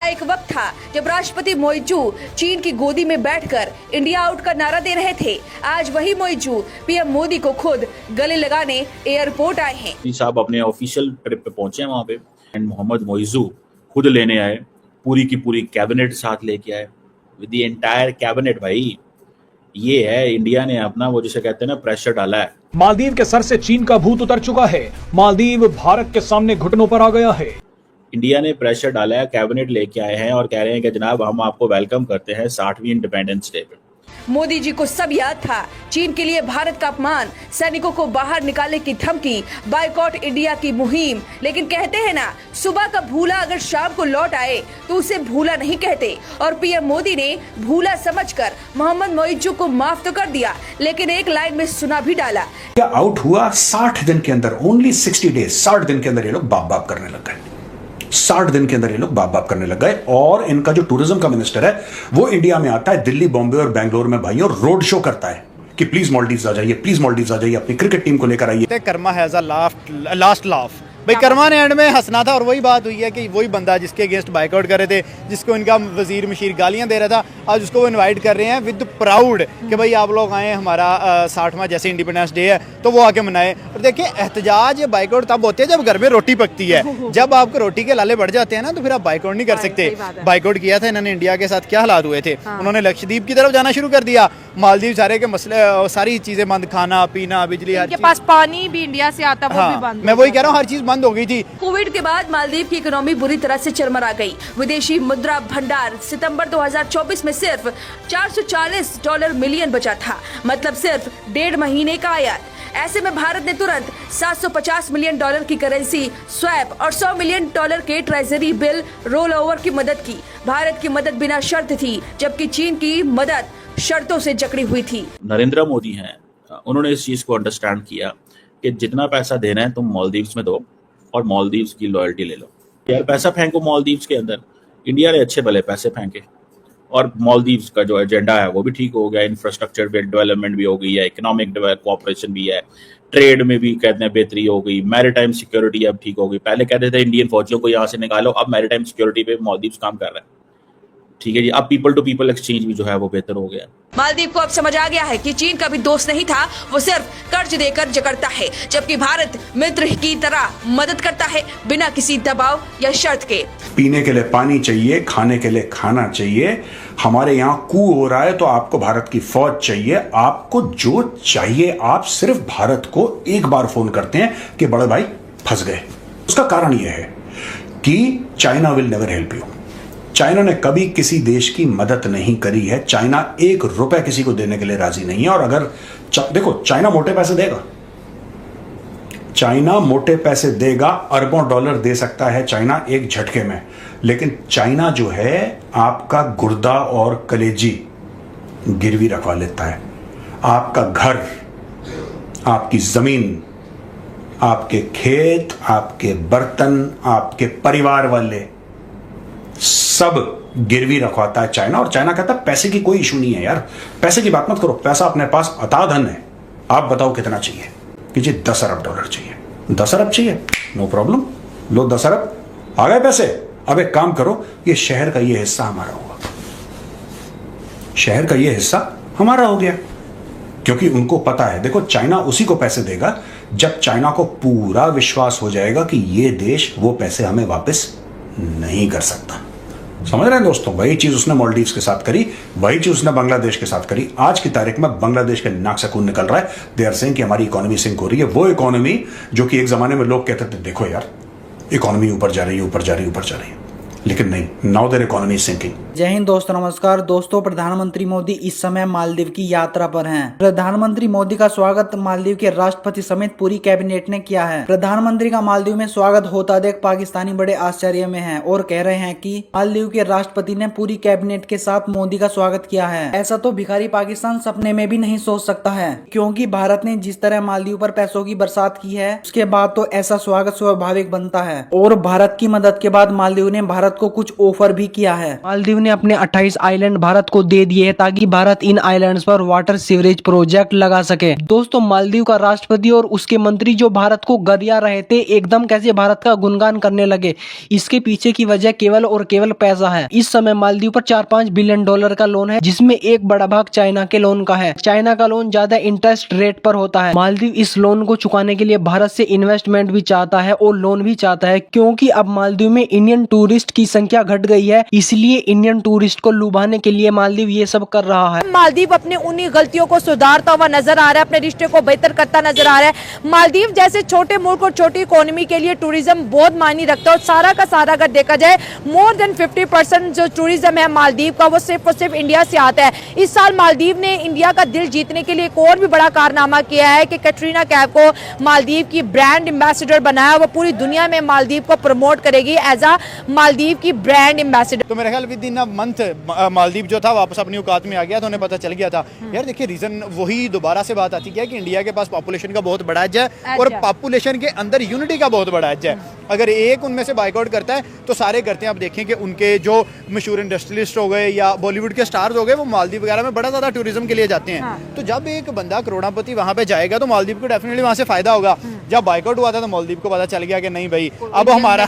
एक वक्त था जब राष्ट्रपति मोइजू चीन की गोदी में बैठकर इंडिया आउट का नारा दे रहे थे। आज वही मोइजू पीएम मोदी को खुद गले लगाने एयरपोर्ट आए हैं। साहब अपने ऑफिशियल ट्रिप पे पहुंचे हैं वहां पे एंड मोहम्मद मोइजू खुद लेने आए, पूरी की पूरी कैबिनेट साथ लेके आए विद द एंटायर कैबिनेट। भाई ये है इंडिया ने अपना वो जिसे कहते हैं ना प्रेशर डाला है। मालदीव के सर से चीन का भूत उतर चुका है। मालदीव भारत के सामने घुटनों पर आ गया है। इंडिया ने प्रेशर डाला है, कैबिनेट लेके आए हैं और कह रहे हैं कि जनाब हम आपको वेलकम करते हैं 60वीं इंडिपेंडेंस डे पे। मोदी जी को सब याद था। चीन के लिए भारत का अपमान, सैनिकों को बाहर निकालने की धमकी, बायकॉट इंडिया की मुहिम। लेकिन कहते हैं ना, सुबह का भूला अगर शाम को लौट आए तो उसे भूला नहीं कहते। और पीएम मोदी ने भूला समझकर मोहम्मद मोइजू को माफ तो कर दिया, लेकिन एक लाइन में सुना भी डाला। क्या आउट हुआ 60 दिन के अंदर, ओनली 60 डेज, 60 दिन के अंदर ये लोग बाप बाप करने लग गए। 60 दिन के अंदर ये लोग बाप बाप करने लग गए। और इनका जो टूरिज्म का मिनिस्टर है वो इंडिया में आता है, दिल्ली, बॉम्बे और बेंगलोर में भाई, और रोड शो करता है कि प्लीज मालदीव्स आ जाइए, प्लीज मालदीव्स आ जाइए, अपनी क्रिकेट टीम को लेकर आइए। Karma has a last laugh. भाई कर्मा ने एंड में हंसना था और वही बात हुई है कि वही बंदा जिसके अगेंस्ट बाइकआउट कर रहे थे, जिसको इनका वजीर मशीर गालियां दे रहा था, आज उसको वो इनवाइट कर रहे हैं विद प्राउड कि भाई आप लोग आए, हमारा 60वां जैसे इंडिपेंडेंस डे है तो वो आके मनाएं। और देखिए एहतजाज बाइकआउट तब होते हैं जब घर में रोटी पकती है। जब आपको रोटी के लाले बढ़ जाते हैं ना तो फिर आप बाइकआउट नहीं कर सकते। बाइकआउट किया था इन्होंने इंडिया के साथ, क्या हालात हुए थे। उन्होंने लक्षद्वीप की तरफ जाना शुरू कर दिया। मालदीव सारे के मसले, सारी चीजें बंद, खाना पीना, बिजली, हर पास पानी भी इंडिया से आता वो भी बंद। मैं वही कह रहा हूँ, हर चीज बंद हो गई थी। कोविड के बाद मालदीव की इकोनॉमी बुरी तरह से चरमरा गई। विदेशी मुद्रा भंडार सितंबर 2024 में सिर्फ $440 मिलियन बचा था, मतलब सिर्फ 1.5 महीने का आयात। ऐसे में भारत ने तुरंत $750 मिलियन की करेंसी स्वैप और $100 मिलियन के ट्रेजरी बिल रोल ओवर की मदद की। भारत की मदद बिना शर्त थी, जबकि चीन की मदद शर्तों से जकड़ी हुई थी। नरेंद्र मोदी हैं, उन्होंने इस चीज को अंडरस्टैंड किया कि जितना पैसा देना है तुम मालदीव्स में दो और मालदीव्स की लॉयल्टी ले लो। यार पैसा फेंको मालदीव्स के अंदर। इंडिया ने अच्छे भले पैसे फेंके और मालदीव्स का जो एजेंडा है वो भी ठीक हो गया। इंफ्रास्ट्रक्चर डेवलपमेंट भी हो गई है, इकोनॉमिक कोऑपरेशन भी है, ट्रेड में भी कहते हैं बेहतरी हो गई, मैरीटाइम सिक्योरिटी अब ठीक हो गई। पहले कहते थे इंडियन फौजियों को यहाँ से निकालो, अब मैरीटाइम सिक्योरिटी पे मालदीव्स काम कर रहा है। ठीक है जी, अब पीपल टू पीपल एक्सचेंज भी जो है वो बेहतर हो गया। मालदीव को अब समझ आ गया है कि चीन का भी दोस्त नहीं था, वो सिर्फ कर्ज देकर जकड़ता है, जबकि भारत मित्र की तरह मदद करता है बिना किसी दबाव या शर्त के। पीने के लिए पानी चाहिए, खाने के लिए खाना चाहिए। हमारे यहाँ कू हो रहा है तो आपको भारत की फौज चाहिए। आपको जो चाहिए आप सिर्फ भारत को एक बार फोन करते हैं कि बड़े भाई फंस गए। उसका कारण यह है कि China will never help you. China ने कभी किसी देश की मदद नहीं करी है। चाइना ₹1 किसी को देने के लिए राजी नहीं है। और अगर देखो, चाइना मोटे पैसे देगा, चाइना मोटे पैसे देगा, अरबों डॉलर दे सकता है चाइना एक झटके में। लेकिन चाइना जो है आपका गुर्दा और कलेजी गिरवी रखवा लेता है। आपका घर, आपकी जमीन, आपके खेत, आपके बर्तन, आपके परिवार वाले सब गिरवी रखवाता है चाइना। और चाइना कहता है पैसे की कोई इशू नहीं है यार, पैसे की बात मत करो, पैसा अपने पास अथाधन है। आप बताओ कितना चाहिए? कि जी $10 अरब चाहिए। 10 अरब चाहिए, नो प्रॉब्लम, लो 10 अरब, आ गए पैसे। अब एक काम करो, ये शहर का ये हिस्सा हमारा होगा, शहर का ये हिस्सा हमारा हो गया। क्योंकि उनको पता है, देखो चाइना उसी को पैसे देगा जब चाइना को पूरा विश्वास हो जाएगा कि ये देश वो पैसे हमें वापस नहीं कर सकता। समझ रहे हैं दोस्तों? वही चीज उसने मालदीव्स के साथ करी, वही चीज उसने बांग्लादेश के साथ करी। आज की तारीख में बांग्लादेश के नाक से खून निकल रहा है। दे आर सेइंग कि हमारी इकोनॉमी सिंक हो रही है। वो इकोनॉमी जो कि एक जमाने में लोग कहते थे देखो यार इकोनॉमी ऊपर जा रही है, ऊपर जा रही है, ऊपर जा रही है, लेकिन नहीं, now their economy is sinking. जय हिंद दोस्तों, नमस्कार दोस्तों। प्रधानमंत्री मोदी इस समय मालदीव की यात्रा पर हैं। प्रधानमंत्री मोदी का स्वागत मालदीव के राष्ट्रपति समेत पूरी कैबिनेट ने किया है। प्रधानमंत्री का मालदीव में स्वागत होता देख पाकिस्तानी बड़े आश्चर्य में हैं और कह रहे हैं कि मालदीव के राष्ट्रपति ने पूरी कैबिनेट के साथ मोदी का स्वागत किया है। ऐसा तो भिखारी पाकिस्तान सपने में भी नहीं सोच सकता है, क्योंकि भारत ने जिस तरह मालदीव पर पैसों की बरसात की है उसके बाद तो ऐसा स्वागत स्वाभाविक बनता है। और भारत की मदद के बाद मालदीव ने भारत भारत को कुछ ऑफर भी किया है। मालदीव ने अपने 28 आइलैंड भारत को दे दिए हैं ताकि भारत इन आइलैंड्स पर वाटर सीवरेज प्रोजेक्ट लगा सके। दोस्तों, मालदीव का राष्ट्रपति और उसके मंत्री जो भारत को गरिया रहे थे, एकदम कैसे भारत का गुणगान करने लगे, इसके पीछे की वजह केवल और केवल पैसा है। इस समय मालदीव पर 4-5 बिलियन डॉलर का लोन है, जिसमें एक बड़ा भाग चाइना के लोन का है। चाइना का लोन ज्यादा इंटरेस्ट रेट पर होता है। मालदीव इस लोन को चुकाने के लिए भारत से इन्वेस्टमेंट भी चाहता है और लोन भी चाहता है, क्योंकि अब मालदीव में इंडियन टूरिस्ट की संख्या घट गई है, इसलिए इंडियन टूरिस्ट को लुभाने के लिए मालदीव ये सब कर रहा है। मालदीव अपनी उन्हीं गलतियों को सुधारता हुआ नजर आ रहा है, अपने रिश्ते को बेहतर करता नजर आ रहा है। मालदीव जैसे छोटे मुल्क और छोटी इकोनॉमी के लिए टूरिज्म बहुत मायने रखता है और सारा का सारा अगर देखा जाए मोर देन 50% जो टूरिज्म है मालदीव का वो सिर्फ और सिर्फ इंडिया से आता है। इस साल मालदीव ने इंडिया का दिल जीतने के लिए एक और भी बड़ा कारनामा किया है कि कैटरीना कैफ को मालदीव की ब्रांड एम्बेसडर बनाया। वो पूरी दुनिया में मालदीव को प्रमोट करेगी एज अ मालदीव की ब्रांड एम्बेसडर। तो मेरे ख्याल with in a month Maldives जो था वापस अपनी औकात में आ गया, तो उन्हें पता चल गया था। यार देखिए, रीजन वही दोबारा से बात आती है कि इंडिया के पास पॉपुलेशन का बहुत बड़ा एज है और पॉपुलेशन के अंदर यूनिटी का बहुत बड़ा एज है। अगर एक उनमें से बाइकआउट करता है तो सारे करते हैं। आप देखें कि उनके जो मशहूर इंडस्ट्रियलिस्ट हो गए या बॉलीवुड के स्टार्स हो गए, वो मालदीव वगैरह में बड़ा ज्यादा टूरिज्म के लिए जाते हैं। तो जब एक बंदा करोड़पति वहां पे जाएगा तो मालदीव को डेफिनेटली वहां से फायदा होगा। जब बाइकआउट हुआ था तो मालदीव को पता चल गया कि नहीं भाई, अब हमारा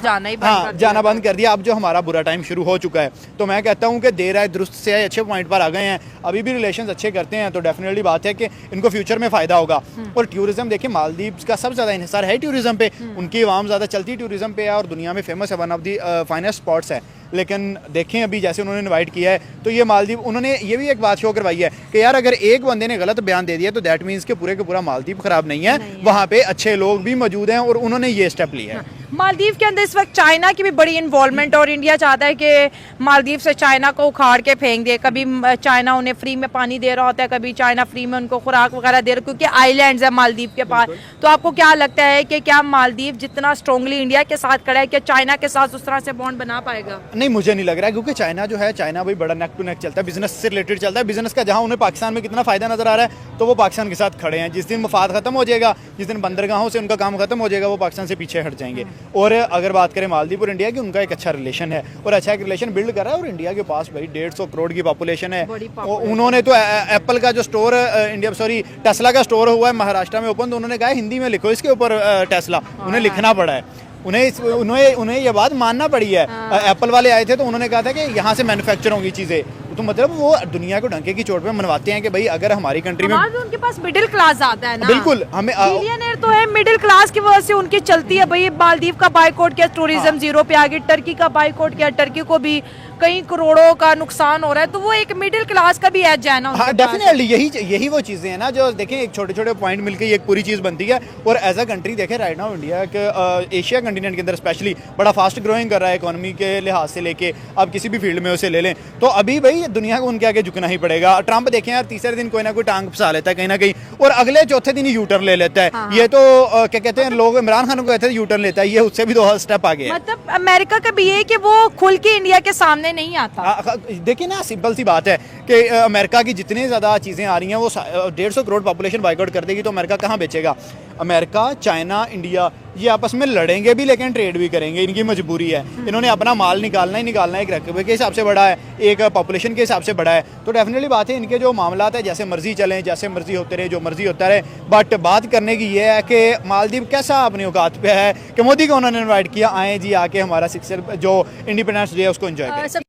जाना बंद कर दिया, अब जो हमारा बुरा टाइम शुरू हो चुका है। तो मैं कहता हूँ कि देर आए दुरुस्त से आए, अच्छे पॉइंट पर आ गए हैं, अभी भी रिलेशंस अच्छे करते हैं तो डेफिनेटली बात है कि इनको फ्यूचर में फायदा होगा। और टूरिज्म देखिए, मालदीव का सबसे ज्यादा इन्हिसार है टूरिज्म पे, उनकी आवाम ज्यादा चलती टूरिज्म पे है और दुनिया में फेमस है, one of the finest spots है। लेकिन देखें अभी जैसे उन्होंने इनवाइट किया है तो ये मालदीव, उन्होंने ये भी एक बात शो करवाई है कि यार अगर एक बंदे ने गलत बयान दे दिया तो दैट मीन्स के पूरा मालदीव खराब नहीं है, वहाँ पे अच्छे लोग भी मौजूद हैं और उन्होंने ये स्टेप लिया है। मालदीव के अंदर इस वक्त चाइना की भी बड़ी इन्वॉल्वमेंट और इंडिया चाहता है कि मालदीव से चाइना को उखाड़ के फेंक दे। कभी चाइना उन्हें फ्री में पानी दे रहा होता है, कभी चाइना फ्री में उनको खुराक वगैरह दे रहा, क्योंकि आइलैंड्स है मालदीव के पास। तो आपको क्या लगता है कि क्या मालदीव जितना स्ट्रांगली इंडिया के साथ खड़ा है, क्या चाइना के साथ उस तरह से बॉन्ड बना पाएगा? नहीं, मुझे नहीं लग रहा है, क्योंकि चाइना जो है, चाइना भाई बड़ा नेक टू नेक चलता है, बिजनेस से रिलेटेड चलता है। बिजनेस का जहां उन्हें पाकिस्तान में कितना फायदा नजर आ रहा है तो वो पाकिस्तान के साथ खड़े हैं। जिस दिन मफाद खत्म हो जाएगा, जिस दिन बंदरगाहों से उनका काम खत्म हो जाएगा, वो पाकिस्तान से पीछे हट जाएंगे। और अगर बात करें मालदीव और इंडिया की, उनका एक अच्छा रिलेशन है और अच्छा एक रिलेशन बिल्ड कर रहा है। और इंडिया के पास भाई 150 करोड़ की पॉपुलेशन है। उन्होंने तो एप्पल का जो स्टोर टेस्ला का स्टोर हुआ है महाराष्ट्र में ओपन, तो उन्होंने कहा हिंदी में लिखो इसके ऊपर टेस्ला, उन्हें लिखना पड़ा है। उन्हें ये बात मानना पड़ी है। एप्पल वाले आए थे तो उन्होंने कहा था कि यहाँ से मैन्युफैक्चर होंगी चीजें, तो मतलब वो दुनिया को डंके की चोट पे मनवाते हैं कि भाई अगर हमारी कंट्री में उनके पास मिडिल क्लास आता है ना, बिल्कुल हमें बिलियनर तो है, मिडिल क्लास की वजह से उनकी चलती है। भाई मालदीव का बाइकआउट किया, टूरिज्म जीरो पे आ गई। टर्की का बाइकआउट किया, टर्की को भी कई करोड़ों का नुकसान हो रहा है, तो वो एक मिडिल क्लास का भी एज है ना। हाँ, डेफिनेटली यही वो चीजें हैं ना जो देखें एक छोटे छोटे पॉइंट मिलकर एक पूरी चीज बनती है। और एज अ कंट्री देखें राइट नाउ इंडिया के एशिया कंटिनेंट के अंदर स्पेशली बड़ा फास्ट ग्रोइंग कर रहा है इकोनॉमी के लिहाज से लेके, आप किसी भी फील्ड में उसे ले लें तो अभी भाई दुनिया को उनके आगे झुकना ही पड़ेगा। ट्रंप देखें यार, तीसरे दिन कोई ना कोई टांग फंसा लेता है कहीं ना कहीं और अगले चौथे दिन यू टर्न ले लेता है। हाँ। ये तो क्या कहते हैं लोग, इमरान खान को कहते हैं यू टर्न लेता है, ये उससे भी 2 स्टेप आगे है। मतलब अमेरिका का भी ये कि वो खुल के इंडिया के सामने नहीं आता। देखिए ना, सिंपल सी बात है कि अमेरिका की जितनी ज़्यादा चीज़ें आ रही हैं वो 150 करोड़ पॉपुलेशन बाइकआउट कर देगी तो अमेरिका कहाँ बेचेगा? अमेरिका, चाइना, इंडिया ये आपस में लड़ेंगे भी लेकिन ट्रेड भी करेंगे, इनकी मजबूरी है। इन्होंने अपना माल निकालना ही निकालना है, एक रकबे के हिसाब से बड़ा है, एक पॉपुलेशन के हिसाब से बड़ा है। तो डेफिनेटली बात है इनके जो मामलात है जैसे मर्जी चलें, जैसे मर्जी होते रहे, जो मर्जी होता रहे। बट बात करने की ये है कि मालदीव कैसा अपनी औकात पे है कि मोदी को उन्होंने इन्वाइट किया, आए जी आके हमारा 6 जो इंडिपेंडेंस डे है उसको एंजॉय करें।